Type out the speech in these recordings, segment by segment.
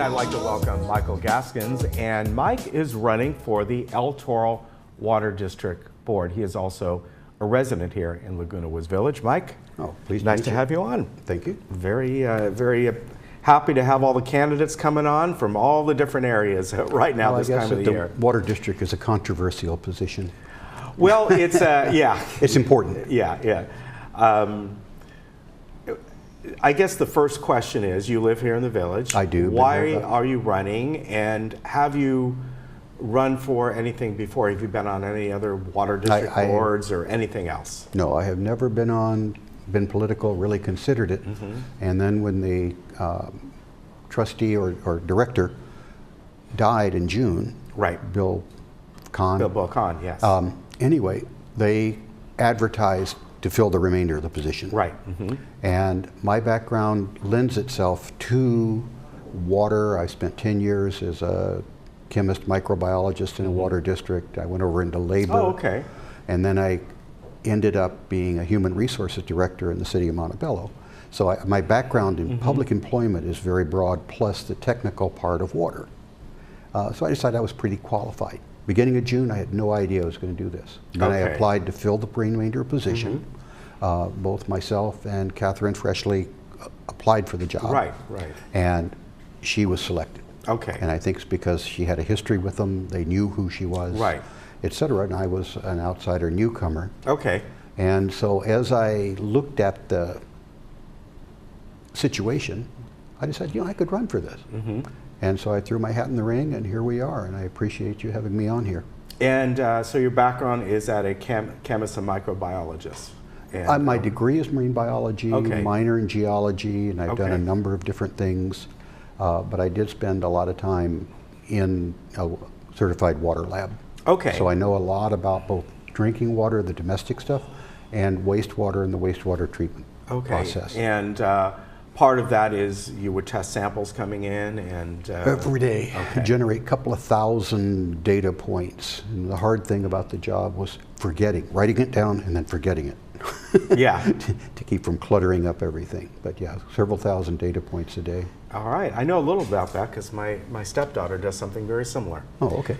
I'd like to welcome Michael Gaskins, and Mike is running for the El Toro Water District Board. He is also a resident here in Laguna Woods Village. Mike, pleased nice to have you on. Thank you. Very happy to have all the candidates coming on from all the different areas right now this time of the year. The Water District is a controversial position. Well, it's yeah, it's important. Yeah. I guess the first question is, you live here in the village. I do. Why are you running, and have you run for anything before? Have you been on any other water district boards or anything else? No, I have never been political, really considered it. Mm-hmm. And then when the trustee or director died in June, right? Bill Kahn, yes. Anyway, they advertised to fill the remainder of the position. Right. Mm-hmm. And my background lends itself to water. I spent 10 years as a chemist, microbiologist in a water district. I went over into labor. Oh, okay. And then I ended up being a human resources director in the city of Montebello. So my background in public employment is very broad, plus the technical part of water. So I decided I was pretty qualified. Beginning of June, I had no idea I was going to do this. Then I applied to fill the remainder position. Both myself and Catherine Freshley applied for the job. Right. And she was selected. Okay. And I think it's because she had a history with them, they knew who she was, right, et cetera, and I was an outsider newcomer. Okay. And so as I looked at the situation, I decided, I could run for this. Mm-hmm. And so I threw my hat in the ring, and here we are, and I appreciate you having me on here. And so your background is at a chemist and microbiologist? And, my degree is marine biology, minor in geology, and I've done a number of different things, but I did spend a lot of time in a certified water lab. Okay. So I know a lot about both drinking water, the domestic stuff, and wastewater and the wastewater treatment process. And part of that is you would test samples coming in and... every day. Generate a couple of thousand data points. And the hard thing about the job was writing it down and then forgetting it. Yeah. to keep from cluttering up everything. But yeah, several thousand data points a day. All right. I know a little about that because my stepdaughter does something very similar. Oh, okay.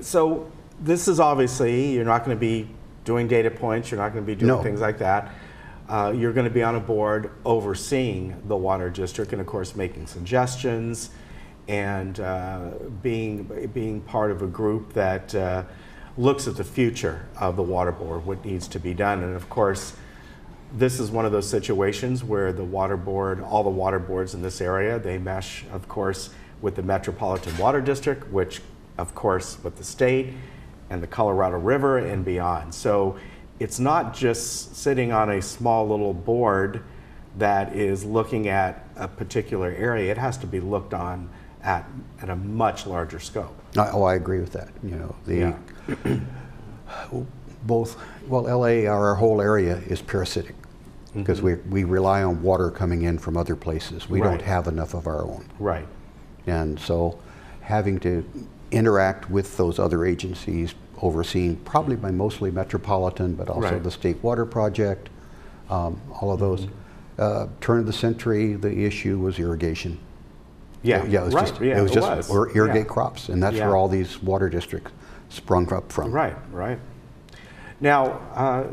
So this is obviously, you're not going to be doing data points, you're not going to be doing things like that. You're going to be on a board overseeing the water district and of course making suggestions and being part of a group that looks at the future of the water board, what needs to be done. And of course, this is one of those situations where the water board, all the water boards in this area, they mesh, of course, with the Metropolitan Water District, which, of course, with the state and the Colorado River and beyond. So it's not just sitting on a small little board that is looking at a particular area. It has to be looked on at a much larger scope. Oh, I agree with that. LA, our whole area is parasitic because we rely on water coming in from other places. We don't have enough of our own. Right. And so having to interact with those other agencies, overseen probably by mostly Metropolitan, but also the State Water Project, all of those. Turn of the century, the issue was irrigation. Yeah, it was just irrigate crops, and that's where all these water districts sprung up from. Right. Now,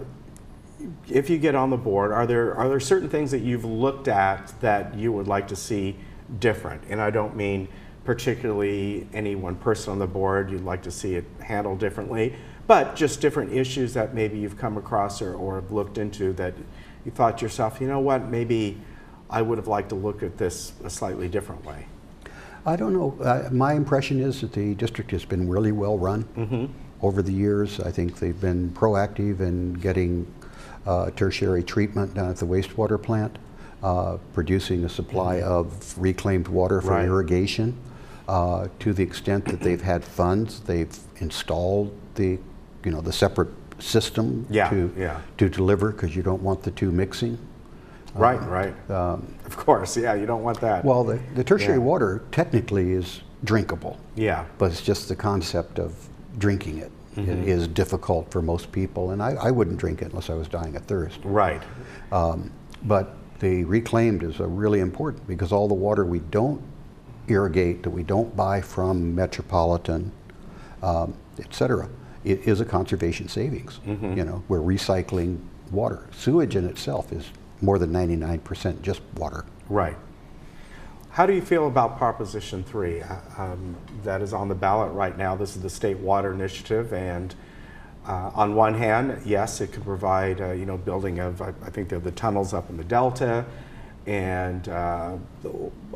if you get on the board, are there certain things that you've looked at that you would like to see different? And I don't mean particularly any one person on the board you'd like to see it handled differently, but just different issues that maybe you've come across or have looked into that you thought to yourself, you know what, maybe I would have liked to look at this a slightly different way. I don't know. My impression is that the district has been really well run over the years. I think they've been proactive in getting tertiary treatment down at the wastewater plant, producing a supply of reclaimed water for irrigation. To the extent that they've had funds, they've installed the separate system to deliver, because you don't want the two mixing. Right. Of course, you don't want that. Well, the tertiary water technically is drinkable. Yeah. But it's just the concept of drinking it. It is difficult for most people, and I wouldn't drink it unless I was dying of thirst. Right. But the reclaimed is really important, because all the water we don't irrigate, that we don't buy from Metropolitan, et cetera, it is a conservation savings. You know, we're recycling water. Sewage in itself is more than 99% just water. Right. How do you feel about Proposition 3 that is on the ballot right now? This is the State Water Initiative, and on one hand, yes, it could provide, you know, building of, I think they're the tunnels up in the Delta, and a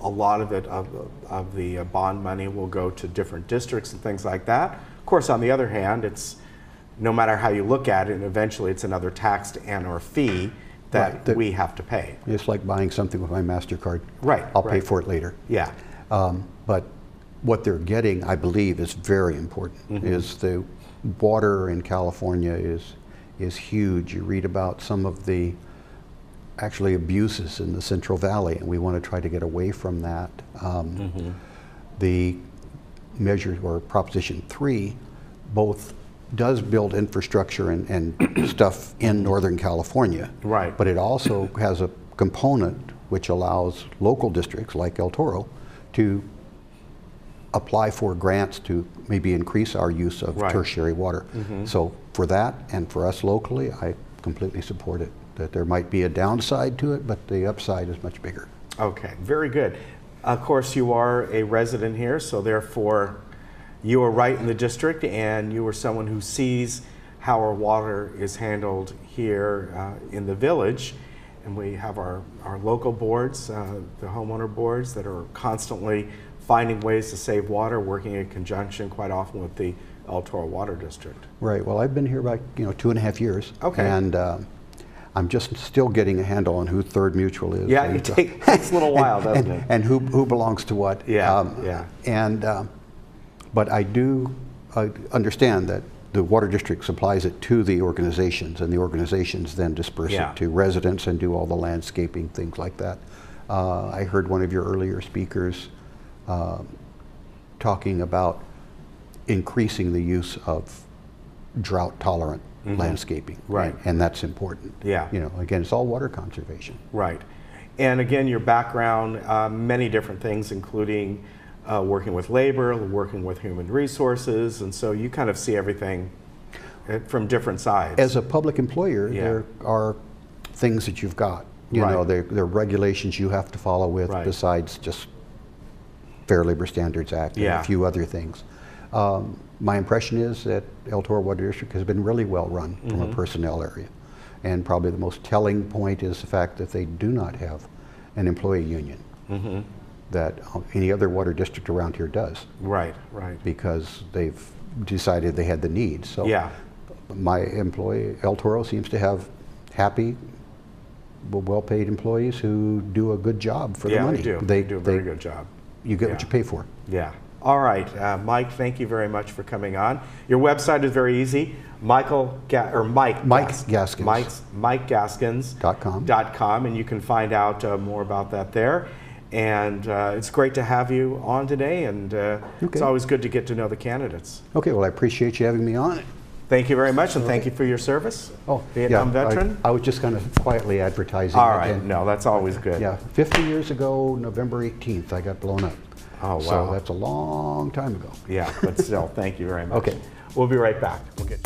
lot of it, of the bond money will go to different districts and things like that. Of course, on the other hand, it's, no matter how you look at it, and eventually it's another tax and or fee that we have to pay. It's like buying something with my MasterCard. Right. I'll pay for it later. Yeah. But what they're getting, I believe, is very important, is the water in California is huge. You read about some of the actually abuses in the Central Valley, and we want to try to get away from that. The measure, or Proposition 3, both does build infrastructure and stuff in Northern California. Right. But it also has a component which allows local districts like El Toro to apply for grants to maybe increase our use of tertiary water. So for that, and for us locally, I completely support it. That there might be a downside to it, but the upside is much bigger. Okay, very good. Of course, you are a resident here, so therefore you are right in the district, and you are someone who sees how our water is handled here in the village. And we have our local boards, the homeowner boards, that are constantly finding ways to save water, working in conjunction quite often with the El Toro Water District. Right. Well, I've been here about 2.5 years. Okay. And I'm just still getting a handle on who Third Mutual is. Yeah, it takes a little while, doesn't it? And who belongs to what. Yeah. But I do understand that the water district supplies it to the organizations, and the organizations then disperse it to residents and do all the landscaping, things like that. I heard one of your earlier speakers talking about increasing the use of drought-tolerant landscaping. Right. And that's important. Yeah. Again, it's all water conservation. Right. And again, your background, many different things, including working with labor, working with human resources, and so you kind of see everything from different sides. As a public employer, there are things that you've got. There are regulations you have to follow with, besides just Fair Labor Standards Act and a few other things. My impression is that El Toro Water District has been really well run from a personnel area. And probably the most telling point is the fact that they do not have an employee union that any other water district around here does. Right. Because they've decided they had the need. So my employee, El Toro, seems to have happy, well-paid employees who do a good job for the money. Yeah, they do a very good job. You get what you pay for. Yeah. All right, Mike, thank you very much for coming on. Your website is very easy, Mike Gaskins. MikeGaskins.com, and you can find out more about that there. And it's great to have you on today, and it's always good to get to know the candidates. Okay, well, I appreciate you having me on. Thank you very much, and thank you for your service. Vietnam veteran. I was just kind of quietly advertising. All right, no, that's always good. Yeah, 50 years ago, November 18th, I got blown up. Oh, wow. So that's a long time ago. Yeah, but still, thank you very much. Okay. We'll be right back. We'll get